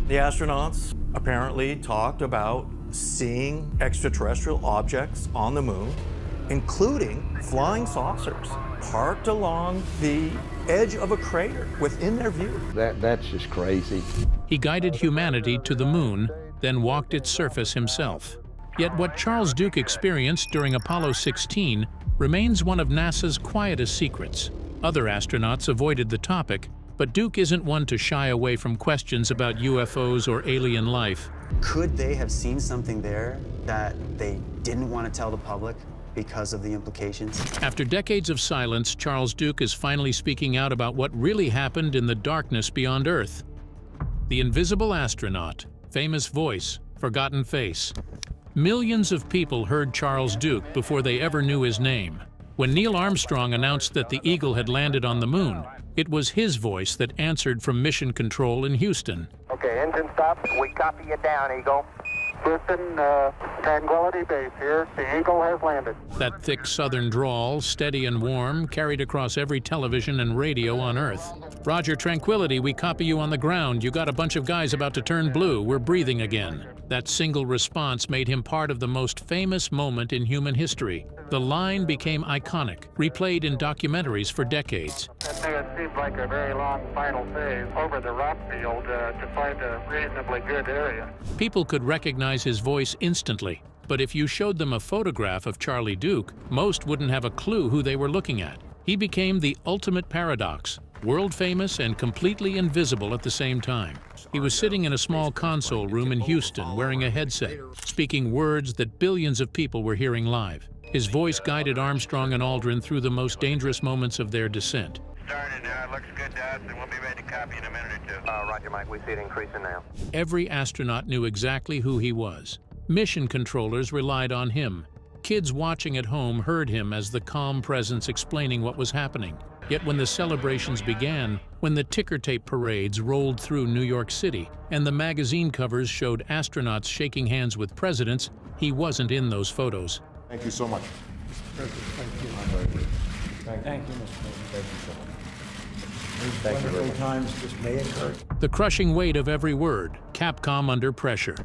The astronauts apparently talked about seeing extraterrestrial objects on the moon, including flying saucers parked along the edge of a crater within their view. That's just crazy. He guided humanity to the moon, then walked its surface himself. Yet what Charles Duke experienced during Apollo 16 remains one of NASA's quietest secrets. Other astronauts avoided the topic, but Duke isn't one to shy away from questions about UFOs or alien life. Could they have seen something there that they didn't want to tell the public because of the implications? After decades of silence, Charles Duke is finally speaking out about what really happened in the darkness beyond Earth. The invisible astronaut, famous voice, forgotten face. Millions of people heard Charles Duke before they ever knew his name. When Neil Armstrong announced that the Eagle had landed on the moon, it was his voice that answered from Mission Control in Houston. Okay, engine stop. We copy you down, Eagle. Houston, Tranquility Base here. The Eagle has landed. That thick southern drawl, steady and warm, carried across every television and radio on Earth. Roger, Tranquility, we copy you on the ground. You got a bunch of guys about to turn blue. We're breathing again. That single response made him part of the most famous moment in human history. The line became iconic, replayed in documentaries for decades. It seems like a very long final phase over the rock field to find a reasonably good area. People could recognize his voice instantly, but if you showed them a photograph of Charlie Duke, most wouldn't have a clue who they were looking at. He became the ultimate paradox, world famous and completely invisible at the same time. He was sitting in a small console room in Houston wearing a headset, speaking words that billions of people were hearing live. His voice guided Armstrong and Aldrin through the most dangerous moments of their descent. Started now. It looks good to us, and we'll be ready to copy in a minute or two. Roger, Mike. We see it increasing now. Every astronaut knew exactly who he was. Mission controllers relied on him. Kids watching at home heard him as the calm presence explaining what was happening. Yet when the celebrations began, when the ticker tape parades rolled through New York City, and the magazine covers showed astronauts shaking hands with presidents, he wasn't in those photos. Thank you so much. Thank you. Thank you. Mr. President. Thank you so much. These Thank you very wonderful much. times just may occur. The crushing weight of every word, Capcom under pressure.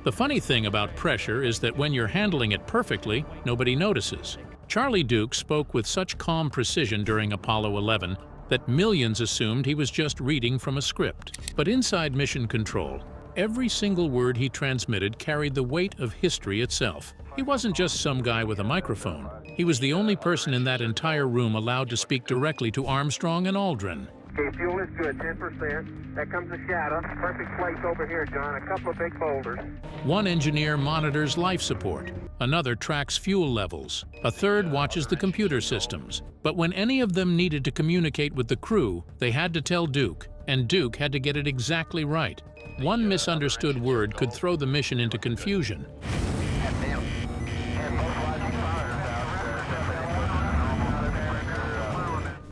The funny thing about pressure is that when you're handling it perfectly, nobody notices. Charlie Duke spoke with such calm precision during Apollo 11 that millions assumed he was just reading from a script. But inside Mission Control, every single word he transmitted carried the weight of history itself. He wasn't just some guy with a microphone. He was the only person in that entire room allowed to speak directly to Armstrong and Aldrin. Okay, fuel is good, 10%. That comes a shadow. Perfect place over here, John. A couple of big boulders. One engineer monitors life support. Another tracks fuel levels. A third watches the computer systems. But when any of them needed to communicate with the crew, they had to tell Duke, and Duke had to get it exactly right. One misunderstood word could throw the mission into confusion.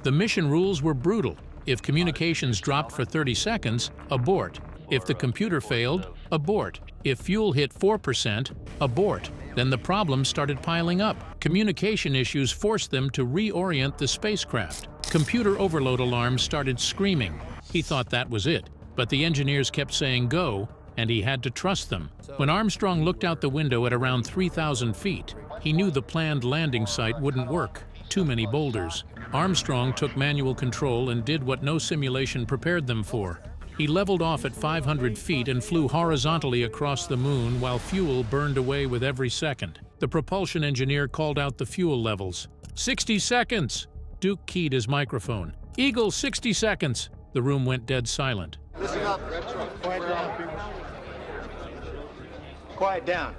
The mission rules were brutal. If communications dropped for 30 seconds, abort. If the computer failed, abort. If fuel hit 4%, abort. Then the problems started piling up. Communication issues forced them to reorient the spacecraft. Computer overload alarms started screaming. He thought that was it, but the engineers kept saying go, and he had to trust them. When Armstrong looked out the window at around 3,000 feet, he knew the planned landing site wouldn't work. Too many boulders. Armstrong took manual control and did what no simulation prepared them for. He leveled off at 500 feet and flew horizontally across the moon while fuel burned away with every second. The propulsion engineer called out the fuel levels. 60 seconds! Duke keyed his microphone. Eagle, 60 seconds! The room went dead silent. Listen up. Quiet down, people. Quiet down.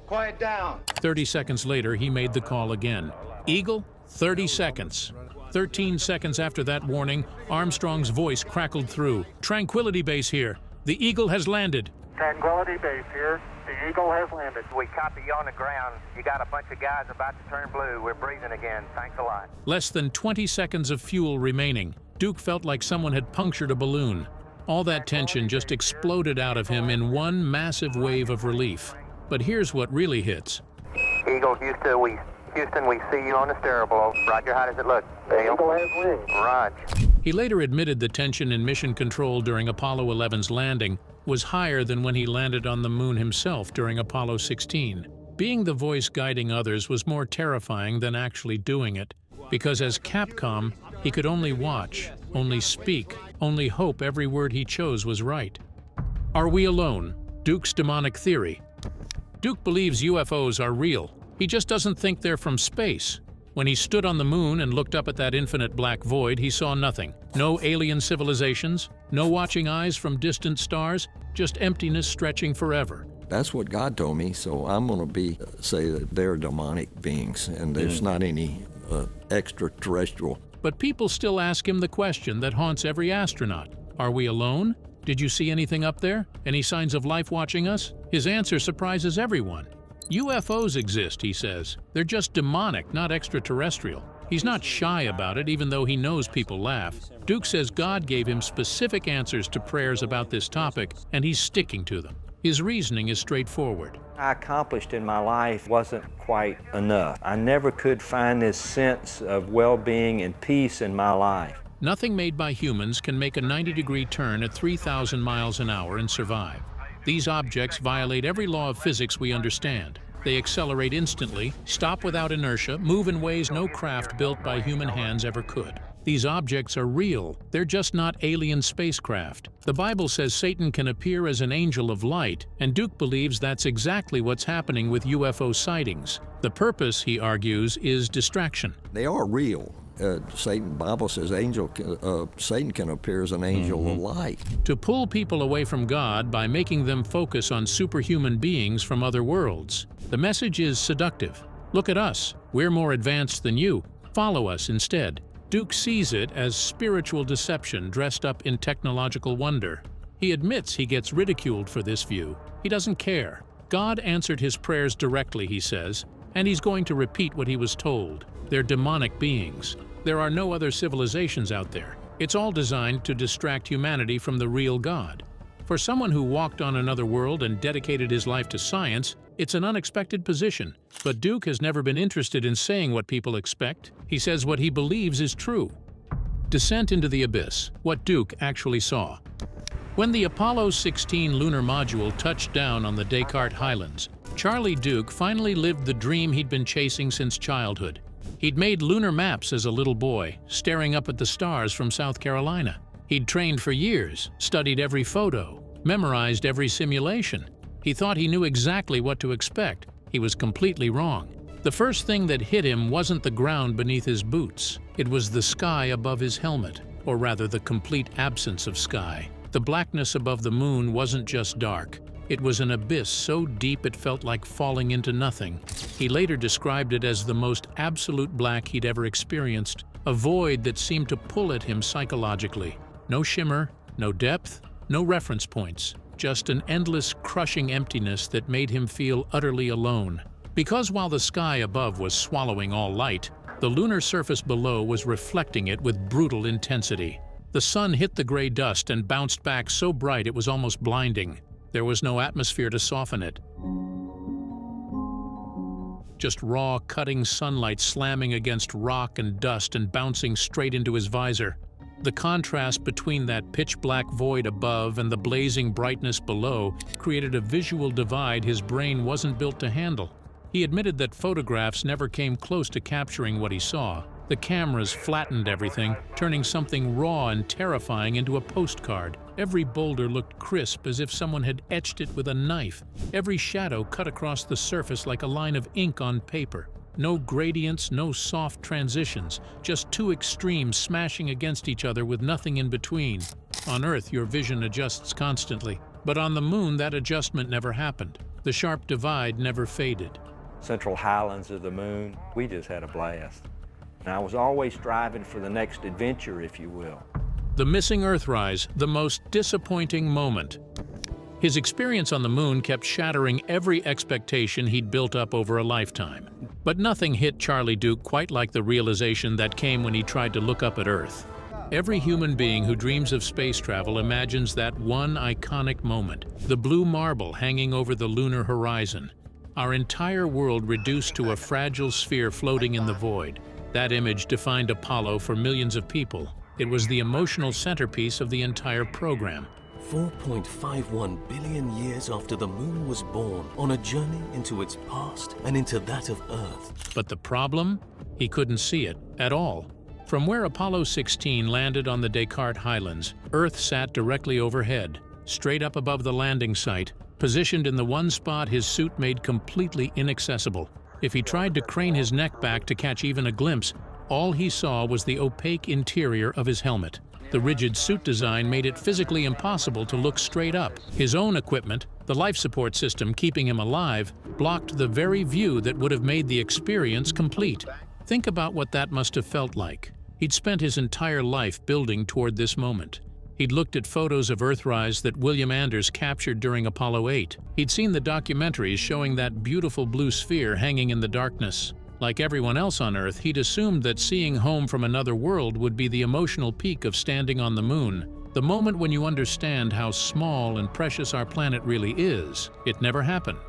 Quiet down. 30 seconds later, he made the call again. Eagle, 30 seconds. 13 seconds after that warning, Armstrong's voice crackled through. Tranquility Base here. The Eagle has landed. Tranquility Base here. The Eagle has landed. We copy you on the ground. You got a bunch of guys about to turn blue. We're breathing again. Thanks a lot. Less than 20 seconds of fuel remaining. Duke felt like someone had punctured a balloon. All that tension just exploded out of him in one massive wave of relief. But here's what really hits. Eagle, Houston, we see you on the steerable. Roger, how does it look? The Eagle has wings. Roger. He later admitted the tension in mission control during Apollo 11's landing was higher than when he landed on the moon himself during Apollo 16. Being the voice guiding others was more terrifying than actually doing it, because as Capcom, he could only watch, only speak, only hope every word he chose was right. Are we alone? Duke's demonic theory. Duke believes UFOs are real. He just doesn't think they're from space. When he stood on the moon and looked up at that infinite black void, he saw nothing. No alien civilizations, no watching eyes from distant stars, just emptiness stretching forever. That's what God told me, so I'm going to say that they're demonic beings, and there's not any extraterrestrial. But people still ask him the question that haunts every astronaut. Are we alone? Did you see anything up there? Any signs of life watching us? His answer surprises everyone. UFOs exist, he says. They're just demonic, not extraterrestrial. He's not shy about it, even though he knows people laugh. Duke says God gave him specific answers to prayers about this topic, and he's sticking to them. His reasoning is straightforward. I accomplished in my life wasn't quite enough. I never could find this sense of well-being and peace in my life. Nothing made by humans can make a 90-degree turn at 3,000 miles an hour and survive. These objects violate every law of physics we understand. They accelerate instantly, stop without inertia, move in ways no craft built by human hands ever could. These objects are real. They're just not alien spacecraft. The Bible says Satan can appear as an angel of light, and Duke believes that's exactly what's happening with UFO sightings. The purpose, he argues, is distraction. They are real. Bible says Satan can appear as an angel of light. To pull people away from God by making them focus on superhuman beings from other worlds. The message is seductive. Look at us. We're more advanced than you. Follow us instead. Duke sees it as spiritual deception dressed up in technological wonder. He admits he gets ridiculed for this view. He doesn't care. God answered his prayers directly, he says, and he's going to repeat what he was told. They're demonic beings. There are no other civilizations out there. It's all designed to distract humanity from the real God. For someone who walked on another world and dedicated his life to science, it's an unexpected position. But Duke has never been interested in saying what people expect. He says what he believes is true. Descent into the abyss, what Duke actually saw. When the Apollo 16 lunar module touched down on the Descartes Highlands, Charlie Duke finally lived the dream he'd been chasing since childhood. He'd made lunar maps as a little boy, staring up at the stars from South Carolina. He'd trained for years, studied every photo, memorized every simulation. He thought he knew exactly what to expect. He was completely wrong. The first thing that hit him wasn't the ground beneath his boots. It was the sky above his helmet, or rather the complete absence of sky. The blackness above the moon wasn't just dark. It was an abyss so deep it felt like falling into nothing. He later described it as the most absolute black he'd ever experienced, a void that seemed to pull at him psychologically. No shimmer, no depth, no reference points, just an endless, crushing emptiness that made him feel utterly alone. Because while the sky above was swallowing all light, the lunar surface below was reflecting it with brutal intensity. The sun hit the gray dust and bounced back so bright it was almost blinding. There was no atmosphere to soften it. Just raw, cutting sunlight slamming against rock and dust and bouncing straight into his visor. The contrast between that pitch-black void above and the blazing brightness below created a visual divide his brain wasn't built to handle. He admitted that photographs never came close to capturing what he saw. The cameras flattened everything, turning something raw and terrifying into a postcard. Every boulder looked crisp as if someone had etched it with a knife. Every shadow cut across the surface like a line of ink on paper. No gradients, no soft transitions, just two extremes smashing against each other with nothing in between. On Earth, your vision adjusts constantly, but on the moon that adjustment never happened. The sharp divide never faded. Central Highlands of the moon, we just had a blast. And I was always striving for the next adventure, if you will. The missing Earthrise, the most disappointing moment. His experience on the moon kept shattering every expectation he'd built up over a lifetime. But nothing hit Charlie Duke quite like the realization that came when he tried to look up at Earth. Every human being who dreams of space travel imagines that one iconic moment, the blue marble hanging over the lunar horizon. Our entire world reduced to a fragile sphere floating in the void. That image defined Apollo for millions of people. It was the emotional centerpiece of the entire program. 4.51 billion years after the moon was born, on a journey into its past and into that of Earth. But the problem? He couldn't see it at all. From where Apollo 16 landed on the Descartes Highlands, Earth sat directly overhead, straight up above the landing site, positioned in the one spot his suit made completely inaccessible. If he tried to crane his neck back to catch even a glimpse, all he saw was the opaque interior of his helmet. The rigid suit design made it physically impossible to look straight up. His own equipment, the life support system keeping him alive, blocked the very view that would have made the experience complete. Think about what that must have felt like. He'd spent his entire life building toward this moment. He'd looked at photos of Earthrise that William Anders captured during Apollo 8. He'd seen the documentaries showing that beautiful blue sphere hanging in the darkness. Like everyone else on Earth, he'd assumed that seeing home from another world would be the emotional peak of standing on the moon. The moment when you understand how small and precious our planet really is. It never happened.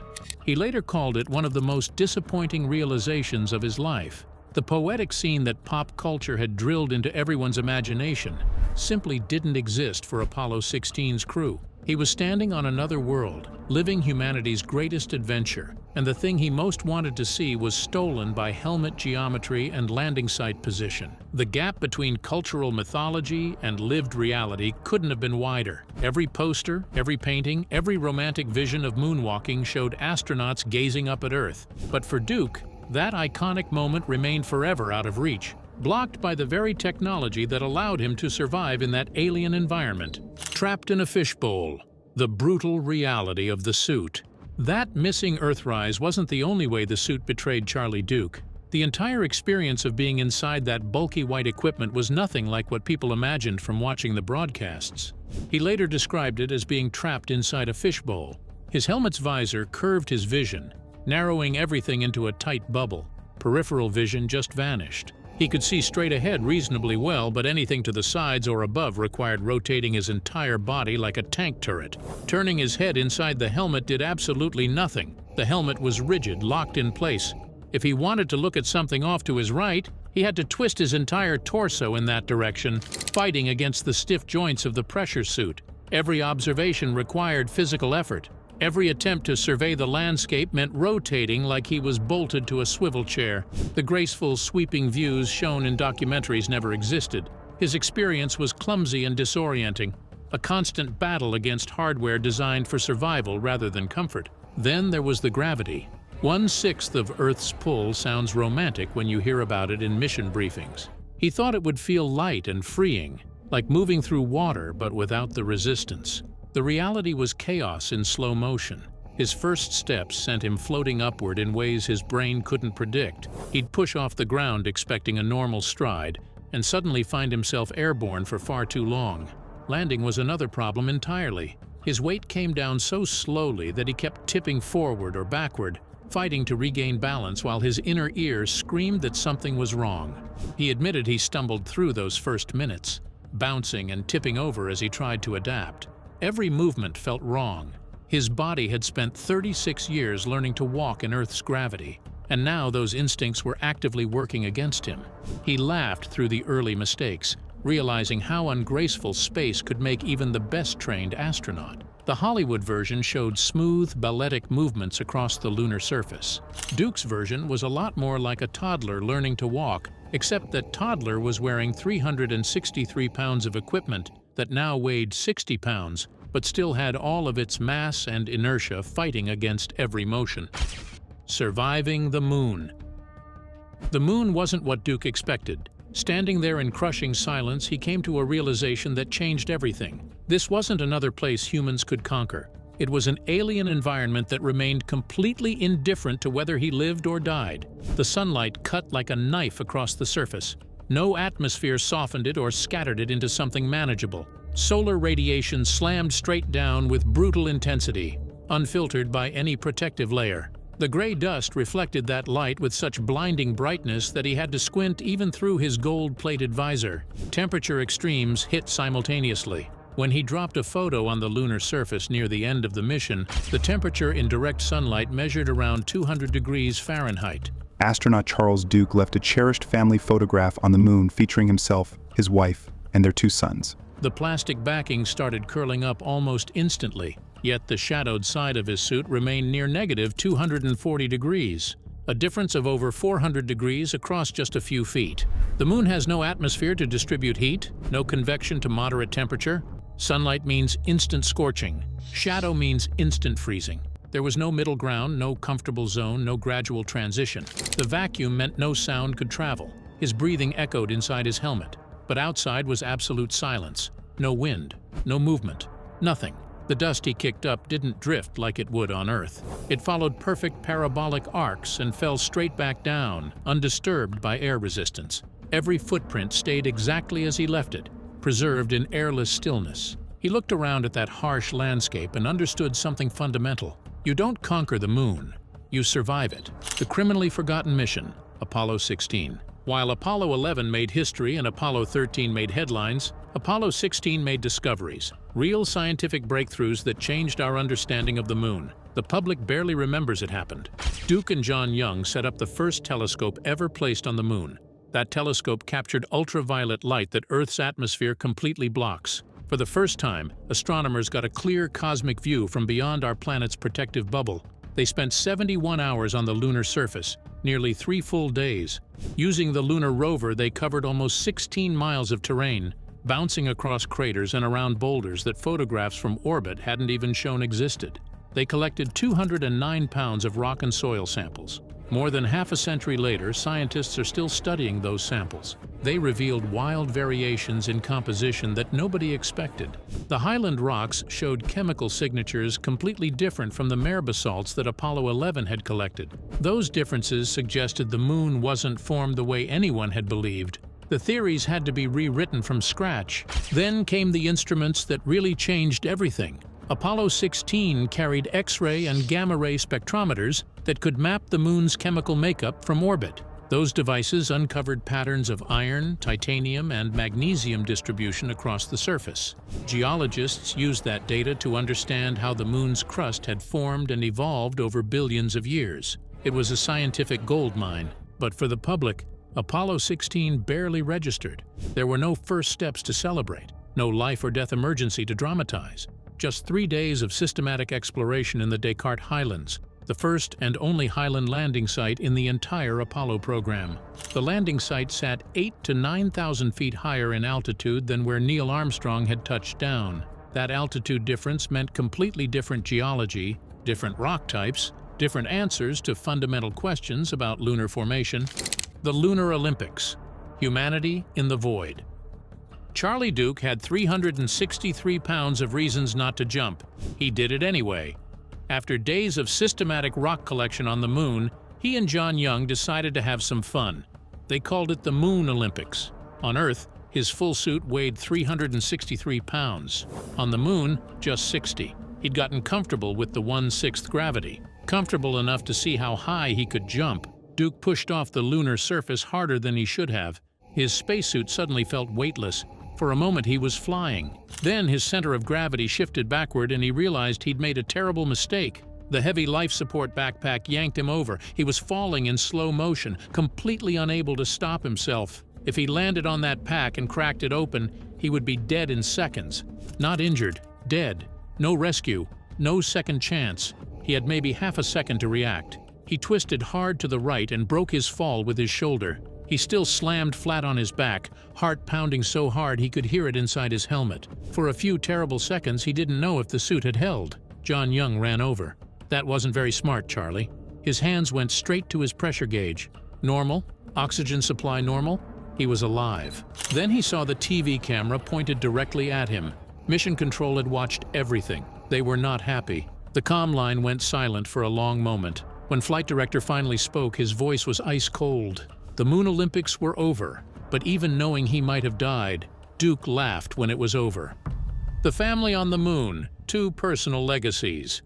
He later called it one of the most disappointing realizations of his life. The poetic scene that pop culture had drilled into everyone's imagination simply didn't exist for Apollo 16's crew. He was standing on another world, living humanity's greatest adventure, and the thing he most wanted to see was stolen by helmet geometry and landing site position. The gap between cultural mythology and lived reality couldn't have been wider. Every poster, every painting, every romantic vision of moonwalking showed astronauts gazing up at Earth. But for Duke, that iconic moment remained forever out of reach, blocked by the very technology that allowed him to survive in that alien environment. Trapped in a fishbowl, the brutal reality of the suit. That missing Earthrise wasn't the only way the suit betrayed Charlie Duke. The entire experience of being inside that bulky white equipment was nothing like what people imagined from watching the broadcasts. He later described it as being trapped inside a fishbowl. His helmet's visor curved his vision, narrowing everything into a tight bubble. Peripheral vision just vanished. He could see straight ahead reasonably well, but anything to the sides or above required rotating his entire body like a tank turret. Turning his head inside the helmet did absolutely nothing. The helmet was rigid, locked in place. If he wanted to look at something off to his right, he had to twist his entire torso in that direction, fighting against the stiff joints of the pressure suit. Every observation required physical effort. Every attempt to survey the landscape meant rotating like he was bolted to a swivel chair. The graceful, sweeping views shown in documentaries never existed. His experience was clumsy and disorienting, a constant battle against hardware designed for survival rather than comfort. Then there was the gravity. 1/6 of Earth's pull sounds romantic when you hear about it in mission briefings. He thought it would feel light and freeing, like moving through water but without the resistance. The reality was chaos in slow motion. His first steps sent him floating upward in ways his brain couldn't predict. He'd push off the ground expecting a normal stride, and suddenly find himself airborne for far too long. Landing was another problem entirely. His weight came down so slowly that he kept tipping forward or backward, fighting to regain balance while his inner ears screamed that something was wrong. He admitted he stumbled through those first minutes, bouncing and tipping over as he tried to adapt. Every movement felt wrong. His body had spent 36 years learning to walk in Earth's gravity, and now those instincts were actively working against him. He laughed through the early mistakes, realizing how ungraceful space could make even the best-trained astronaut. The Hollywood version showed smooth, balletic movements across the lunar surface. Duke's version was a lot more like a toddler learning to walk, except that toddler was wearing 363 pounds of equipment that now weighed 60 pounds, but still had all of its mass and inertia fighting against every motion. Surviving the moon. The moon wasn't what Duke expected. Standing there in crushing silence, he came to a realization that changed everything. This wasn't another place humans could conquer. It was an alien environment that remained completely indifferent to whether he lived or died. The sunlight cut like a knife across the surface. No atmosphere softened it or scattered it into something manageable. Solar radiation slammed straight down with brutal intensity, unfiltered by any protective layer. The gray dust reflected that light with such blinding brightness that he had to squint even through his gold-plated visor. Temperature extremes hit simultaneously. When he dropped a photo on the lunar surface near the end of the mission, the temperature in direct sunlight measured around 200 degrees Fahrenheit. Astronaut Charles Duke left a cherished family photograph on the moon featuring himself, his wife, and their 2 sons. The plastic backing started curling up almost instantly, yet the shadowed side of his suit remained near negative 240 degrees, a difference of over 400 degrees across just a few feet. The moon has no atmosphere to distribute heat, no convection to moderate temperature. Sunlight means instant scorching. Shadow means instant freezing. There was no middle ground, no comfortable zone, no gradual transition. The vacuum meant no sound could travel. His breathing echoed inside his helmet. But outside was absolute silence. No wind, no movement, nothing. The dust he kicked up didn't drift like it would on Earth. It followed perfect parabolic arcs and fell straight back down, undisturbed by air resistance. Every footprint stayed exactly as he left it, preserved in airless stillness. He looked around at that harsh landscape and understood something fundamental. You don't conquer the moon, you survive it. The criminally forgotten mission, Apollo 16. While Apollo 11 made history and Apollo 13 made headlines, Apollo 16 made discoveries, real scientific breakthroughs that changed our understanding of the moon. The public barely remembers it happened. Duke and John Young set up the first telescope ever placed on the moon. That telescope captured ultraviolet light that Earth's atmosphere completely blocks. For the first time, astronomers got a clear cosmic view from beyond our planet's protective bubble. They spent 71 hours on the lunar surface, nearly 3 full days. Using the lunar rover, they covered almost 16 miles of terrain, bouncing across craters and around boulders that photographs from orbit hadn't even shown existed. They collected 209 pounds of rock and soil samples. More than half a century later, scientists are still studying those samples. They revealed wild variations in composition that nobody expected. The highland rocks showed chemical signatures completely different from the mare basalts that Apollo 11 had collected. Those differences suggested the moon wasn't formed the way anyone had believed. The theories had to be rewritten from scratch. Then came the instruments that really changed everything. Apollo 16 carried X-ray and gamma-ray spectrometers that could map the moon's chemical makeup from orbit. Those devices uncovered patterns of iron, titanium, and magnesium distribution across the surface. Geologists used that data to understand how the moon's crust had formed and evolved over billions of years. It was a scientific goldmine, but for the public, Apollo 16 barely registered. There were no first steps to celebrate, no life or death emergency to dramatize. Just 3 days of systematic exploration in the Descartes Highlands, the first and only highland landing site in the entire Apollo program. The landing site sat 8,000 to 9,000 feet higher in altitude than where Neil Armstrong had touched down. That altitude difference meant completely different geology, different rock types, different answers to fundamental questions about lunar formation. The Lunar Olympics. Humanity in the void. Charlie Duke had 363 pounds of reasons not to jump. He did it anyway. After days of systematic rock collection on the moon, he and John Young decided to have some fun. They called it the Moon Olympics. On Earth, his full suit weighed 363 pounds. On the moon, just 60. He'd gotten comfortable with the 1/6 gravity. Comfortable enough to see how high he could jump. Duke pushed off the lunar surface harder than he should have. His spacesuit suddenly felt weightless. For a moment he was flying. Then his center of gravity shifted backward and he realized he'd made a terrible mistake. The heavy life support backpack yanked him over. He was falling in slow motion, completely unable to stop himself. If he landed on that pack and cracked it open, he would be dead in seconds. Not injured, dead. No rescue, no second chance. He had maybe half a second to react. He twisted hard to the right and broke his fall with his shoulder. He still slammed flat on his back, heart pounding so hard he could hear it inside his helmet. For a few terrible seconds, he didn't know if the suit had held. John Young ran over. That wasn't very smart, Charlie. His hands went straight to his pressure gauge. Normal? Oxygen supply normal? He was alive. Then he saw the TV camera pointed directly at him. Mission Control had watched everything. They were not happy. The comm line went silent for a long moment. When Flight Director finally spoke, his voice was ice cold. The Moon Olympics were over, but even knowing he might have died, Duke laughed when it was over. The family on the moon, 2 personal legacies.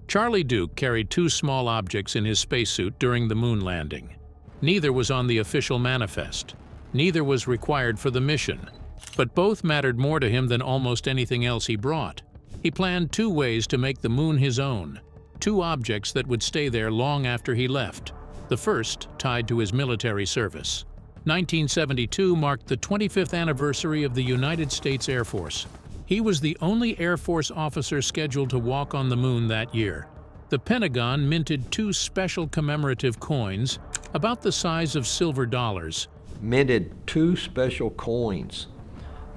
Charlie Duke carried 2 small objects in his spacesuit during the moon landing. Neither was on the official manifest. Neither was required for the mission. But both mattered more to him than almost anything else he brought. He planned 2 ways to make the moon his own. 2 objects that would stay there long after he left. The first tied to his military service. 1972 marked the 25th anniversary of the United States Air Force. He was the only Air Force officer scheduled to walk on the moon that year. The Pentagon minted 2 special commemorative coins about the size of silver dollars. Minted 2 special coins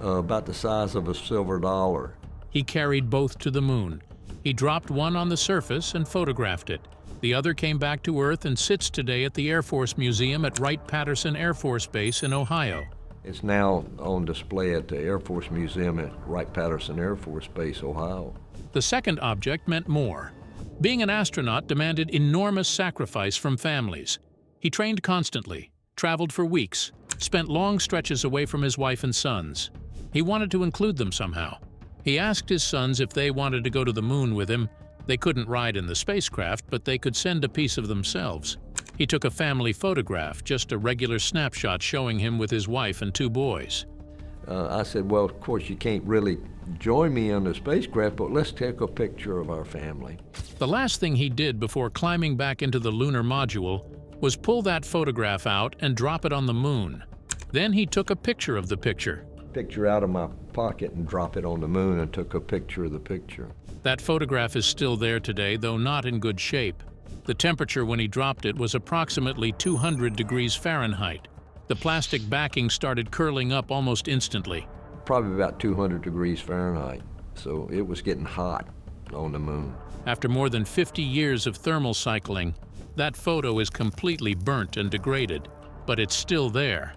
about the size of a silver dollar. He carried both to the moon. He dropped one on the surface and photographed it. The other came back to Earth and sits today at the Air Force Museum at Wright-Patterson Air Force Base in Ohio. It's now on display at the Air Force Museum at Wright-Patterson Air Force Base, Ohio. The second object meant more. Being an astronaut demanded enormous sacrifice from families. He trained constantly, traveled for weeks, spent long stretches away from his wife and sons. He wanted to include them somehow. He asked his sons if they wanted to go to the moon with him. They couldn't ride in the spacecraft, but they could send a piece of themselves. He took a family photograph, just a regular snapshot showing him with his wife and 2 boys. I said, well, of course, you can't really join me on the spacecraft, but let's take a picture of our family. The last thing he did before climbing back into the lunar module was pull that photograph out and drop it on the moon. Then he took a picture of the picture. Picture out of my pocket and drop it on the moon and took a picture of the picture. That photograph is still there today, though not in good shape. The temperature when he dropped it was approximately 200 degrees Fahrenheit. The plastic backing started curling up almost instantly. Probably about 200 degrees Fahrenheit, so it was getting hot on the moon. After more than 50 years of thermal cycling, that photo is completely burnt and degraded, but it's still there.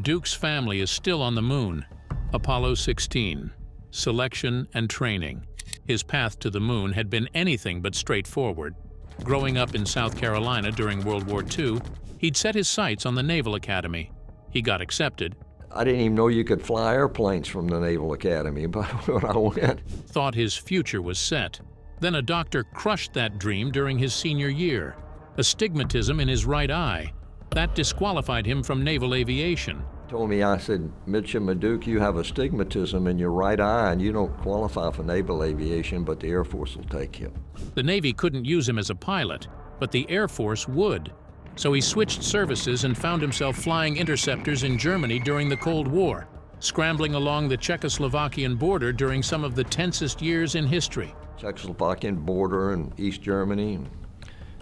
Duke's family is still on the moon. Apollo 16. Selection and training. His path to the moon had been anything but straightforward. Growing up in South Carolina during World War II, he'd set his sights on the Naval Academy. He got accepted. I didn't even know you could fly airplanes from the Naval Academy, but when I went. Thought his future was set. Then a doctor crushed that dream during his senior year. Astigmatism in his right eye. That disqualified him from naval aviation. Told me, I said, Midshipman Duke, you have astigmatism in your right eye and you don't qualify for naval aviation, but the Air Force will take you. The Navy couldn't use him as a pilot, but the Air Force would. So he switched services and found himself flying interceptors in Germany during the Cold War, scrambling along the Czechoslovakian border during some of the tensest years in history. Czechoslovakian border and East Germany.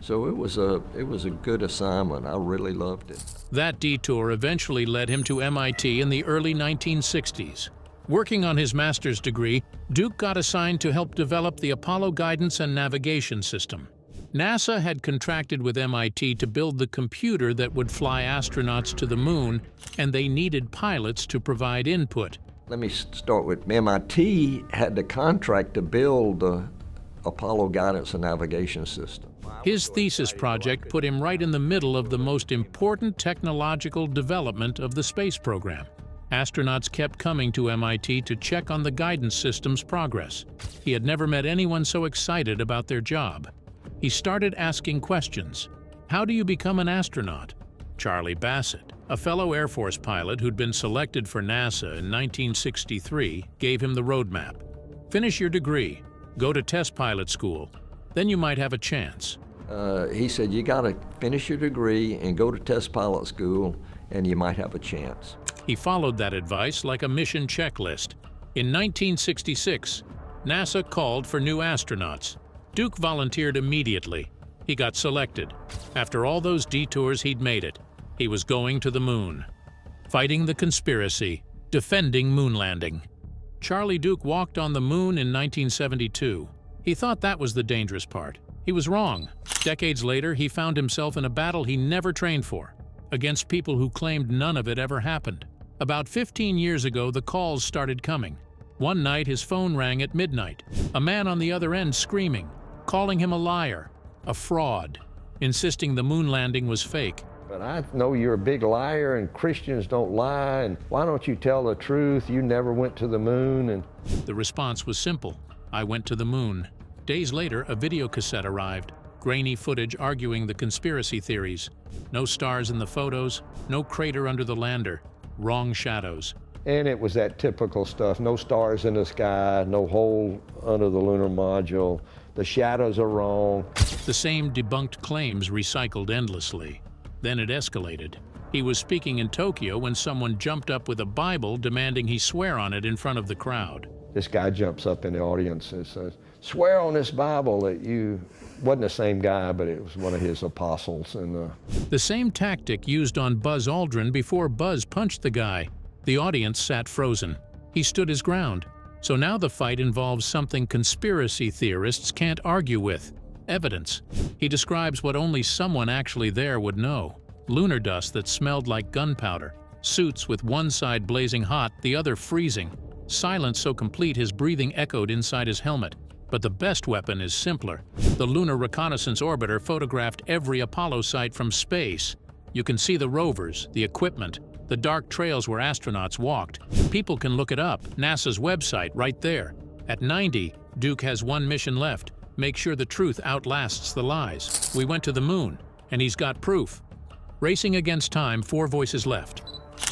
So it was a good assignment. I really loved it. That detour eventually led him to MIT in the early 1960s. Working on his master's degree, Duke got assigned to help develop the Apollo Guidance and Navigation System. NASA had contracted with MIT to build the computer that would fly astronauts to the moon, and they needed pilots to provide input. Let me start with MIT had the contract to build the Apollo Guidance and Navigation System. His thesis project put him right in the middle of the most important technological development of the space program. Astronauts kept coming to MIT to check on the guidance system's progress. He had never met anyone so excited about their job. He started asking questions. How do you become an astronaut? Charlie Bassett, a fellow Air Force pilot who'd been selected for NASA in 1963, gave him the roadmap. Finish your degree, go to test pilot school, then you might have a chance. He said, you got to finish your degree and go to test pilot school, and you might have a chance. He followed that advice like a mission checklist. In 1966, NASA called for new astronauts. Duke volunteered immediately. He got selected. After all those detours, he'd made it. He was going to the moon. Fighting the conspiracy, defending moon landing. Charlie Duke walked on the moon in 1972. He thought that was the dangerous part. He was wrong. Decades later, he found himself in a battle he never trained for, against people who claimed none of it ever happened. About 15 years ago, the calls started coming. One night, his phone rang at midnight. A man on the other end screaming, calling him a liar, a fraud, insisting the moon landing was fake. But I know you're a big liar and Christians don't lie, and why don't you tell the truth? You never went to the moon. And the response was simple. I went to the moon. Days later, a video cassette arrived, grainy footage arguing the conspiracy theories. No stars in the photos, no crater under the lander, wrong shadows. And it was that typical stuff, no stars in the sky, no hole under the lunar module, the shadows are wrong. The same debunked claims recycled endlessly. Then it escalated. He was speaking in Tokyo when someone jumped up with a Bible demanding he swear on it in front of the crowd. This guy jumps up in the audience and says, "Swear on this Bible that you," wasn't the same guy, but it was one of his apostles. And the same tactic used on Buzz Aldrin before Buzz punched the guy. The audience sat frozen. He stood his ground. So now the fight involves something conspiracy theorists can't argue with: evidence. He describes what only someone actually there would know: lunar dust that smelled like gunpowder, suits with one side blazing hot, the other freezing, silence so complete his breathing echoed inside his helmet. But the best weapon is simpler. The Lunar Reconnaissance Orbiter photographed every Apollo site from space. You can see the rovers, the equipment, the dark trails where astronauts walked. People can look it up, NASA's website right there. At 90, Duke has one mission left: make sure the truth outlasts the lies. We went to the moon, and he's got proof. Racing against time, 4 voices left.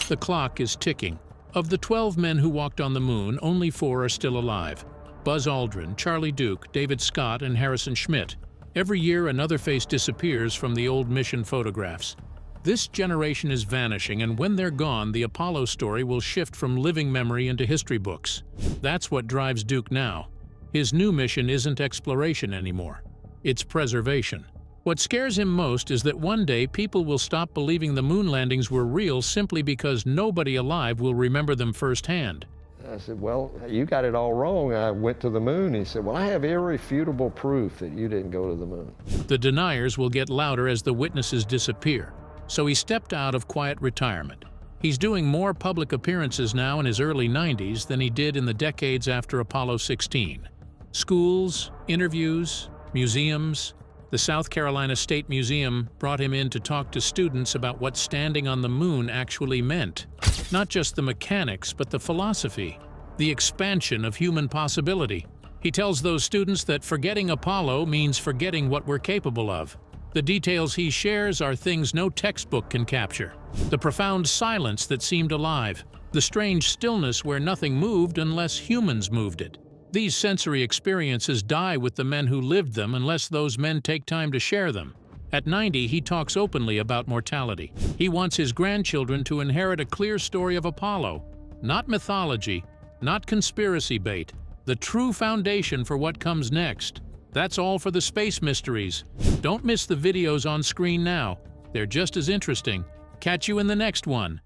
The clock is ticking. Of the 12 men who walked on the moon, only 4 are still alive: Buzz Aldrin, Charlie Duke, David Scott, and Harrison Schmitt. Every year, another face disappears from the old mission photographs. This generation is vanishing, and when they're gone, the Apollo story will shift from living memory into history books. That's what drives Duke now. His new mission isn't exploration anymore. It's preservation. What scares him most is that one day people will stop believing the moon landings were real simply because nobody alive will remember them firsthand. I said, "Well, you got it all wrong. I went to the moon." He said, "Well, I have irrefutable proof that you didn't go to the moon." The deniers will get louder as the witnesses disappear. So he stepped out of quiet retirement. He's doing more public appearances now in his early 90s than he did in the decades after Apollo 16. Schools, interviews, museums. The South Carolina State Museum brought him in to talk to students about what standing on the moon actually meant. Not just the mechanics, but the philosophy, the expansion of human possibility. He tells those students that forgetting Apollo means forgetting what we're capable of. The details he shares are things no textbook can capture. The profound silence that seemed alive, the strange stillness where nothing moved unless humans moved it. These sensory experiences die with the men who lived them unless those men take time to share them. At 90, he talks openly about mortality. He wants his grandchildren to inherit a clear story of Apollo. Not mythology, not conspiracy bait, the true foundation for what comes next. That's all for the space mysteries. Don't miss the videos on screen now. They're just as interesting. Catch you in the next one.